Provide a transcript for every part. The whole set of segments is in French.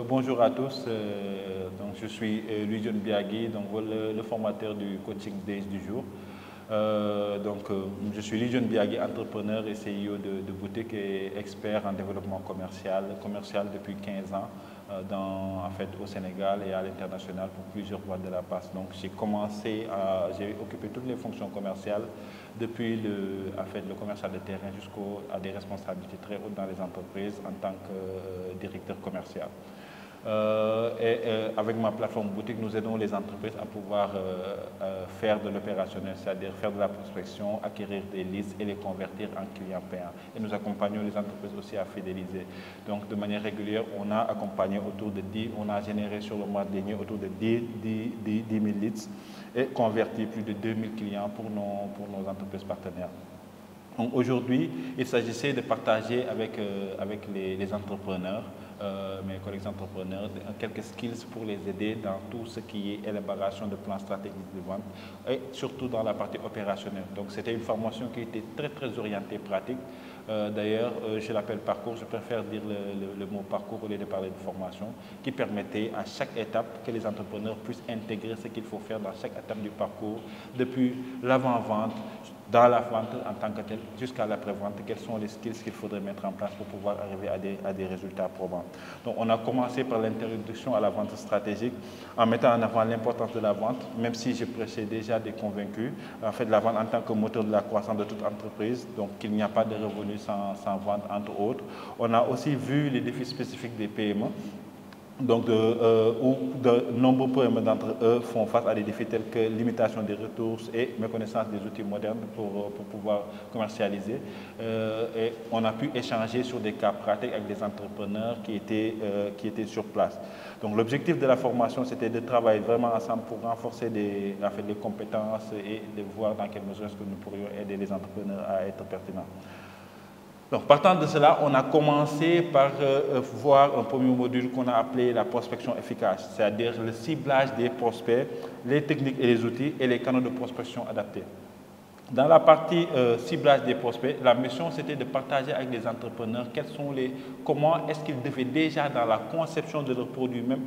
Bonjour à tous. Donc, je suis Louis-John Biagui, donc, le formateur du coaching Days du jour. Je suis Louis-John Biagui, entrepreneur et CEO de boutique et expert en développement commercial depuis 15 ans au Sénégal et à l'international pour plusieurs boîtes de la passe. Donc, j'ai occupé toutes les fonctions commerciales depuis le commercial de terrain jusqu'à des responsabilités très hautes dans les entreprises en tant que directeur commercial. Avec ma plateforme boutique, nous aidons les entreprises à pouvoir faire de l'opérationnel, c'est-à-dire faire de la prospection, acquérir des listes et les convertir en clients payants. Et nous accompagnons les entreprises aussi à fidéliser. Donc, de manière régulière, on a accompagné on a généré sur le mois dernier autour de 10 000 leads et converti plus de 2000 clients pour nos entreprises partenaires. Aujourd'hui, il s'agissait de partager avec les entrepreneurs, mes collègues entrepreneurs, quelques skills pour les aider dans tout ce qui est élaboration de plans stratégiques de vente et surtout dans la partie opérationnelle. Donc, c'était une formation qui était très orientée pratique. D'ailleurs, je l'appelle parcours, je préfère dire le mot parcours au lieu de parler de formation, qui permettait à chaque étape que les entrepreneurs puissent intégrer ce qu'il faut faire dans chaque étape du parcours, depuis l'avant-vente, dans la vente en tant que telle, jusqu'à l'après-vente, quels sont les skills qu'il faudrait mettre en place pour pouvoir arriver à des résultats probants. Donc, on a commencé par l'introduction à la vente stratégique en mettant en avant l'importance de la vente, même si je prêchais déjà des convaincus, en fait, la vente en tant que moteur de la croissance de toute entreprise, donc qu'il n'y a pas de revenus sans vente, entre autres. On a aussi vu les défis spécifiques des PME. Donc, où de nombreux PME d'entre eux font face à des défis tels que limitation des ressources et méconnaissance des outils modernes pour pouvoir commercialiser. Et on a pu échanger sur des cas pratiques avec des entrepreneurs qui étaient sur place. Donc, l'objectif de la formation, c'était de travailler vraiment ensemble pour renforcer les compétences et de voir dans quelle mesure est-ce que nous pourrions aider les entrepreneurs à être pertinents. Donc, partant de cela, on a commencé par voir un premier module qu'on a appelé la prospection efficace, c'est-à-dire le ciblage des prospects, les techniques et les outils et les canaux de prospection adaptés. Dans la partie ciblage des prospects, la mission c'était de partager avec les entrepreneurs comment est-ce qu'ils devaient déjà dans la conception de leurs produits même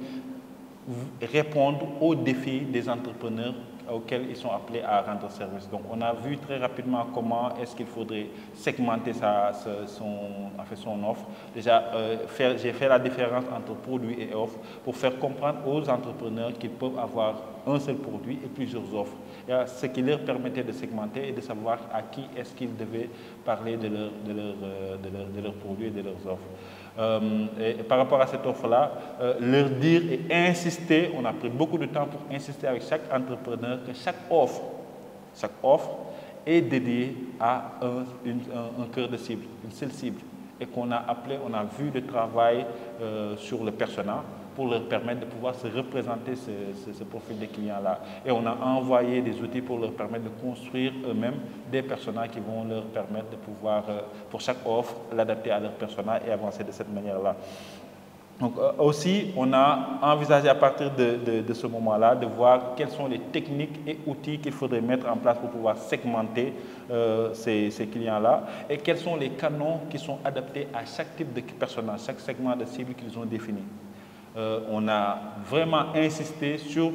répondre aux défis des entrepreneurs auxquels ils sont appelés à rendre service. Donc, on a vu très rapidement comment est-ce qu'il faudrait segmenter son offre. Déjà, j'ai fait la différence entre produit et offre pour faire comprendre aux entrepreneurs qu'ils peuvent avoir un seul produit et plusieurs offres. Ce qui leur permettait de segmenter et de savoir à qui est-ce qu'ils devaient parler de leurs produits et de leurs offres. Et par rapport à cette offre-là, leur dire et insister, on a pris beaucoup de temps pour insister avec chaque entrepreneur que chaque offre est dédiée à un cœur de cible, une seule cible, et qu'on a vu le travail sur le persona pour leur permettre de pouvoir se représenter ce profil des clients-là. Et on a envoyé des outils pour leur permettre de construire eux-mêmes des personas qui vont leur permettre de pouvoir, pour chaque offre, l'adapter à leur persona et avancer de cette manière-là. Donc aussi, on a envisagé à partir de ce moment-là de voir quelles sont les techniques et outils qu'il faudrait mettre en place pour pouvoir segmenter ces clients-là et quels sont les canaux qui sont adaptés à chaque type de persona, chaque segment de cible qu'ils ont défini. On a vraiment insisté sur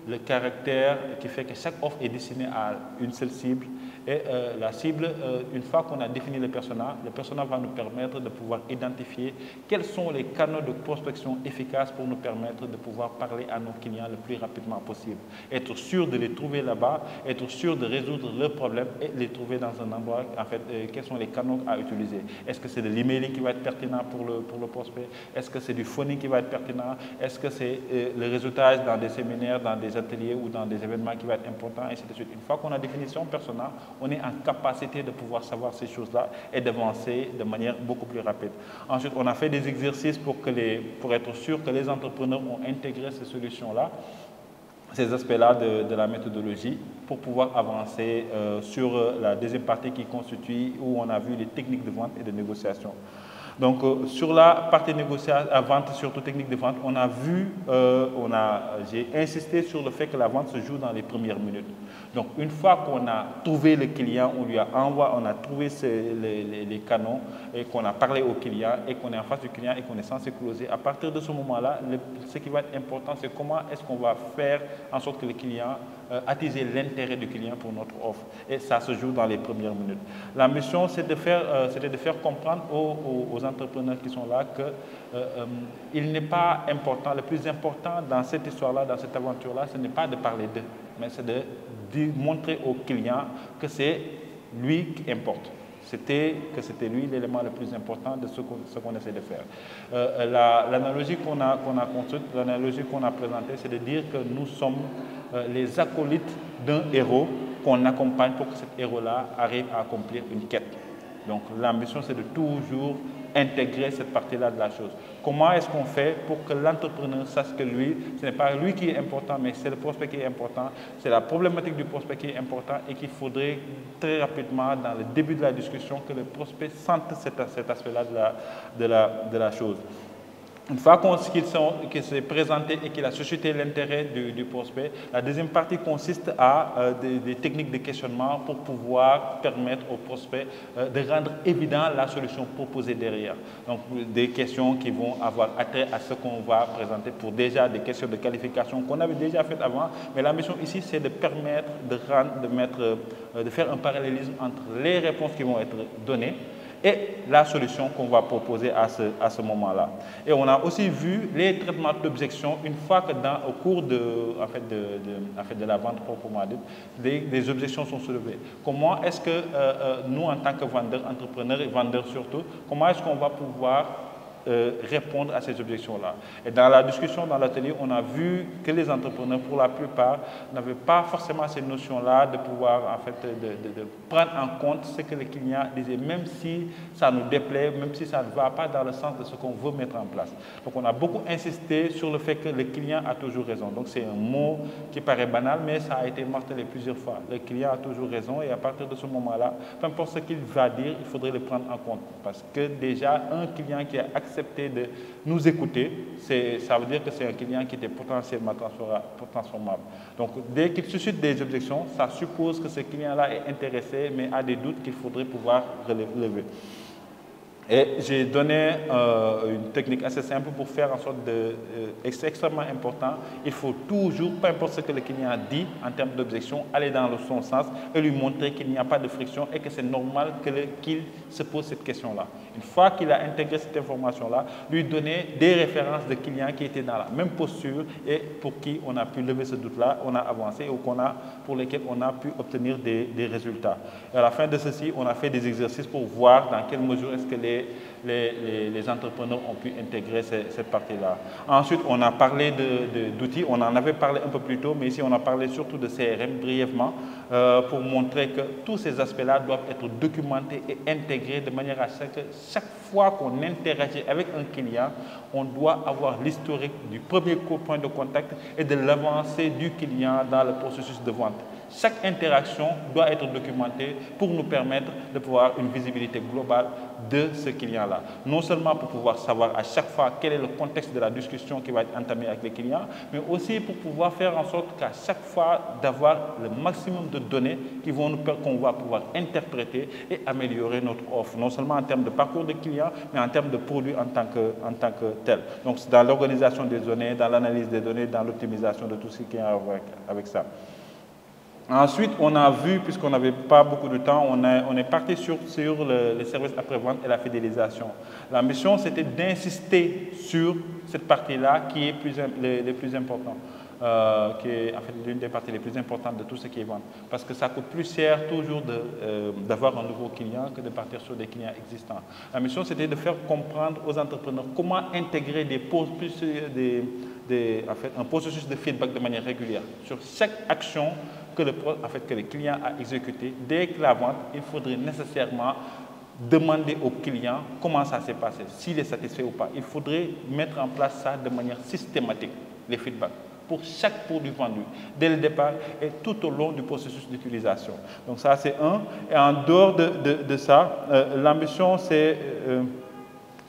le caractère qui fait que chaque offre est destinée à une seule cible. Et la cible, une fois qu'on a défini le persona va nous permettre de pouvoir identifier quels sont les canaux de prospection efficaces pour nous permettre de pouvoir parler à nos clients le plus rapidement possible. Être sûr de les trouver là-bas, être sûr de résoudre leurs problèmes et les trouver dans un endroit, en fait, quels sont les canaux à utiliser. Est-ce que c'est de l'emailing qui va être pertinent pour le prospect? Est-ce que c'est du phoning qui va être pertinent? Est-ce que c'est le réseautage dans des séminaires, dans des ateliers ou dans des événements qui va être important, et ainsi de suite. Une fois qu'on a défini son persona, on est en capacité de pouvoir savoir ces choses-là et d'avancer de manière beaucoup plus rapide. Ensuite, on a fait des exercices pour être sûr que les entrepreneurs ont intégré ces solutions-là, ces aspects-là de la méthodologie, pour pouvoir avancer sur la deuxième partie qui constitue, où on a vu les techniques de vente et de négociation. Donc, sur la partie négociation, à vente, surtout technique de vente, on a vu, j'ai insisté sur le fait que la vente se joue dans les premières minutes. Donc, une fois qu'on a trouvé le client, on lui a envoyé, on a trouvé les canaux et qu'on a parlé au client et qu'on est en face du client et qu'on est censé closer, à partir de ce moment-là, ce qui va être important, c'est comment est-ce qu'on va faire en sorte que le client attiser l'intérêt du client pour notre offre. Et ça se joue dans les premières minutes. La mission, c'était de faire comprendre aux entrepreneurs qui sont là que il n'est pas important, le plus important dans cette histoire-là, dans cette aventure-là, ce n'est pas de parler d'eux, mais c'est de montrer au client que c'est lui qui importe. C'était lui l'élément le plus important de ce qu'on essaie de faire. L'analogie qu'on a construite, l'analogie qu'on a présentée, c'est de dire que nous sommes les acolytes d'un héros qu'on accompagne pour que cet héros-là arrive à accomplir une quête. Donc l'ambition, c'est de toujours intégrer cette partie-là de la chose. Comment est-ce qu'on fait pour que l'entrepreneur sache que lui, ce n'est pas lui qui est important, mais c'est le prospect qui est important, c'est la problématique du prospect qui est importante et qu'il faudrait très rapidement, dans le début de la discussion, que le prospect sente cet aspect-là de la chose. Une fois qu'il s'est présenté et qu'il a suscité l'intérêt du prospect, la deuxième partie consiste à des techniques de questionnement pour pouvoir permettre au prospect de rendre évident la solution proposée derrière. Donc des questions qui vont avoir attrait à ce qu'on va présenter pour déjà des questions de qualification qu'on avait déjà faites avant, mais la mission ici c'est de permettre de faire un parallélisme entre les réponses qui vont être données et la solution qu'on va proposer à ce moment-là. Et on a aussi vu les traitements d'objection une fois que au cours de la vente proprement dite, des objections sont soulevées. Comment est-ce que nous, en tant que vendeurs, entrepreneurs et vendeurs surtout, comment est-ce qu'on va pouvoir répondre à ces objections-là. Et dans la discussion, dans l'atelier, on a vu que les entrepreneurs, pour la plupart, n'avaient pas forcément ces notions-là de pouvoir, en fait, de prendre en compte ce que le client disait, même si ça nous déplaît, même si ça ne va pas dans le sens de ce qu'on veut mettre en place. Donc, on a beaucoup insisté sur le fait que le client a toujours raison. Donc, c'est un mot qui paraît banal, mais ça a été martelé plusieurs fois. Le client a toujours raison et à partir de ce moment-là, peu importe ce qu'il va dire, il faudrait le prendre en compte. Parce que déjà, un client qui a accepté de nous écouter, ça veut dire que c'est un client qui était potentiellement transformable. Donc, dès qu'il suscite des objections, ça suppose que ce client-là est intéressé, mais a des doutes qu'il faudrait pouvoir relever. Et j'ai donné une technique assez simple pour faire en sorte c'est extrêmement important. Il faut toujours, peu importe ce que le client dit en termes d'objection, aller dans son sens et lui montrer qu'il n'y a pas de friction et que c'est normal qu'il se pose cette question-là. Une fois qu'il a intégré cette information-là, lui donner des références de clients qui étaient dans la même posture et pour qui on a pu lever ce doute-là, on a avancé ou pour lesquels on a pu obtenir des résultats. Et à la fin de ceci, on a fait des exercices pour voir dans quelle mesure est-ce que les entrepreneurs ont pu intégrer cette partie-là. Ensuite, on a parlé d'outils, on en avait parlé un peu plus tôt, mais ici on a parlé surtout de CRM brièvement pour montrer que tous ces aspects-là doivent être documentés et intégrés de manière à ce que chaque fois qu'on interagit avec un client, on doit avoir l'historique du premier point de contact et de l'avancée du client dans le processus de vente. Chaque interaction doit être documentée pour nous permettre de pouvoir une visibilité globale de ce client-là. Non seulement pour pouvoir savoir à chaque fois quel est le contexte de la discussion qui va être entamée avec les clients, mais aussi pour pouvoir faire en sorte qu'à chaque fois d'avoir le maximum de données qu'on va pouvoir interpréter et améliorer notre offre, non seulement en termes de parcours de client, mais en termes de produit en tant que tel. Donc, c'est dans l'organisation des données, dans l'analyse des données, dans l'optimisation de tout ce qui est avec ça. Ensuite, on a vu, puisqu'on n'avait pas beaucoup de temps, on est parti sur les services après-vente et la fidélisation. La mission, c'était d'insister sur cette partie-là qui est les plus importante, qui est en fait l'une des parties les plus importantes de tout ce qui est vente. Parce que ça coûte plus cher toujours d'avoir un nouveau client que de partir sur des clients existants. La mission, c'était de faire comprendre aux entrepreneurs comment intégrer un processus de feedback de manière régulière sur chaque action que le client a exécuté. Dès que la vente, il faudrait nécessairement demander au client comment ça s'est passé, s'il est satisfait ou pas. Il faudrait mettre en place ça de manière systématique, les feedbacks, pour chaque produit vendu, dès le départ et tout au long du processus d'utilisation. Donc ça, c'est un. Et en dehors de ça, l'ambition, c'est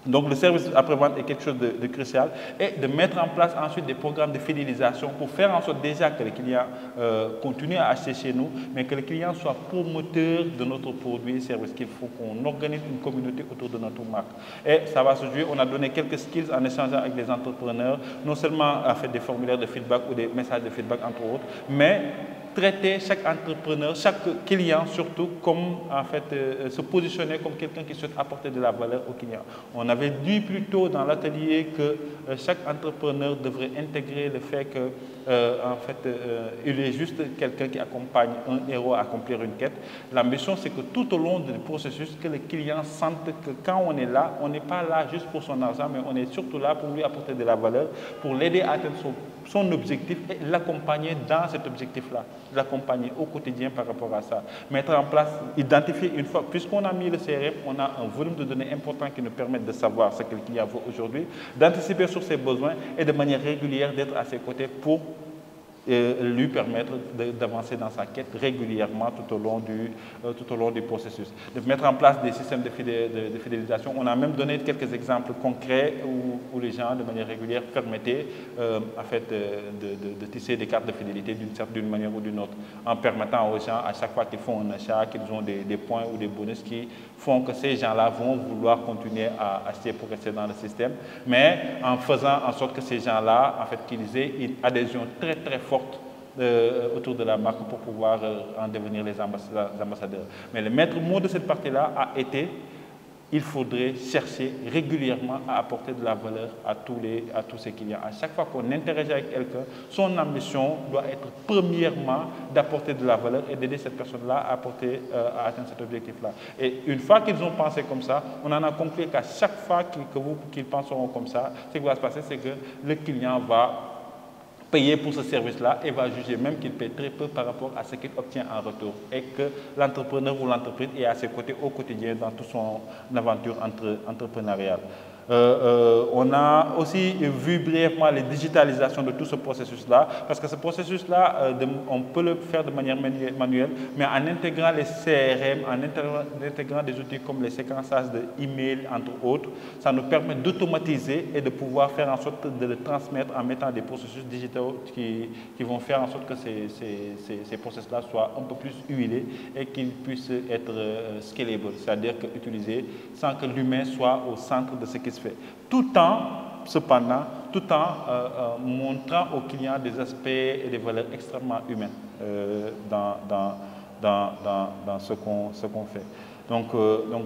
Donc le service après-vente est quelque chose de crucial et de mettre en place ensuite des programmes de fidélisation pour faire en sorte déjà que les clients continuent à acheter chez nous, mais que les clients soient promoteurs de notre produit et service, qu'il faut qu'on organise une communauté autour de notre marque. Et ça va se jouer, on a donné quelques skills en échangeant avec les entrepreneurs, non seulement à faire des formulaires de feedback ou des messages de feedback entre autres, mais traiter chaque entrepreneur, chaque client surtout, comme en fait se positionner comme quelqu'un qui souhaite apporter de la valeur aux clients. On avait dit plus tôt dans l'atelier que chaque entrepreneur devrait intégrer le fait que en fait, il est juste quelqu'un qui accompagne un héros à accomplir une quête. L'ambition, c'est que tout au long du processus, que le client sente que quand on est là, on n'est pas là juste pour son argent, mais on est surtout là pour lui apporter de la valeur, pour l'aider à atteindre son objectif et l'accompagner dans cet objectif-là, l'accompagner au quotidien par rapport à ça. Mettre en place, identifier une fois, puisqu'on a mis le CRM, on a un volume de données important qui nous permet de savoir ce que le client veut aujourd'hui, d'anticiper sur ses besoins et de manière régulière d'être à ses côtés pour lui permettre d'avancer dans sa quête régulièrement tout au long du processus. De mettre en place des systèmes de fidélisation. On a même donné quelques exemples concrets où les gens, de manière régulière, permettaient en fait, de tisser des cartes de fidélité d'une manière ou d'une autre, en permettant aux gens, à chaque fois qu'ils font un achat, qu'ils ont des points ou des bonus qui font que ces gens-là vont vouloir continuer à acheter pour rester dans le système, mais en faisant en sorte que ces gens-là, en fait, qu'ils aient une adhésion très très forte autour de la marque pour pouvoir en devenir les ambassadeurs. Mais le maître mot de cette partie-là a été: il faudrait chercher régulièrement à apporter de la valeur à tous ces clients. À chaque fois qu'on interagit avec quelqu'un, son ambition doit être premièrement d'apporter de la valeur et d'aider cette personne-là à atteindre cet objectif-là. Et une fois qu'ils ont pensé comme ça, on en a conclu qu'à chaque fois qu'ils penseront comme ça, ce qui va se passer, c'est que le client va payer pour ce service-là et va juger même qu'il paie très peu par rapport à ce qu'il obtient en retour et que l'entrepreneur ou l'entreprise est à ses côtés au quotidien dans toute son aventure entrepreneuriale. On a aussi vu brièvement les digitalisations de tout ce processus-là, parce que ce processus-là, on peut le faire de manière manuelle, mais en intégrant les CRM, en intégrant des outils comme les séquençages d'emails, entre autres, ça nous permet d'automatiser et de pouvoir faire en sorte de le transmettre en mettant des processus digitaux qui vont faire en sorte que ces processus-là soient un peu plus huilés et qu'ils puissent être scalable, c'est-à-dire utilisés sans que l'humain soit au centre de ce qui se fait, tout en montrant aux clients des aspects et des valeurs extrêmement humaines dans ce qu'on fait. Donc,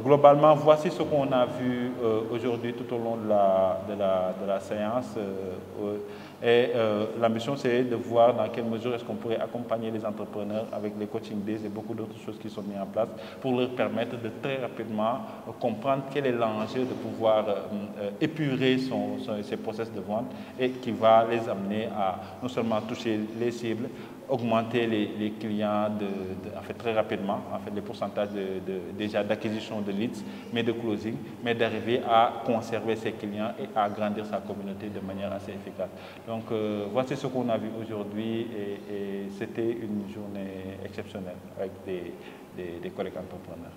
globalement, voici ce qu'on a vu aujourd'hui tout au long de la séance. L'ambition, c'est de voir dans quelle mesure est-ce qu'on pourrait accompagner les entrepreneurs avec les coaching days et beaucoup d'autres choses qui sont mises en place pour leur permettre de très rapidement comprendre quel est l'enjeu de pouvoir épurer ses process de vente et qui va les amener à non seulement toucher les cibles, augmenter les clients en fait, très rapidement, en fait, les pourcentages déjà d'acquisition de leads, mais de closing, mais d'arriver à conserver ses clients et à agrandir sa communauté de manière assez efficace. Donc, voici ce qu'on a vu aujourd'hui et c'était une journée exceptionnelle avec des collègues entrepreneurs.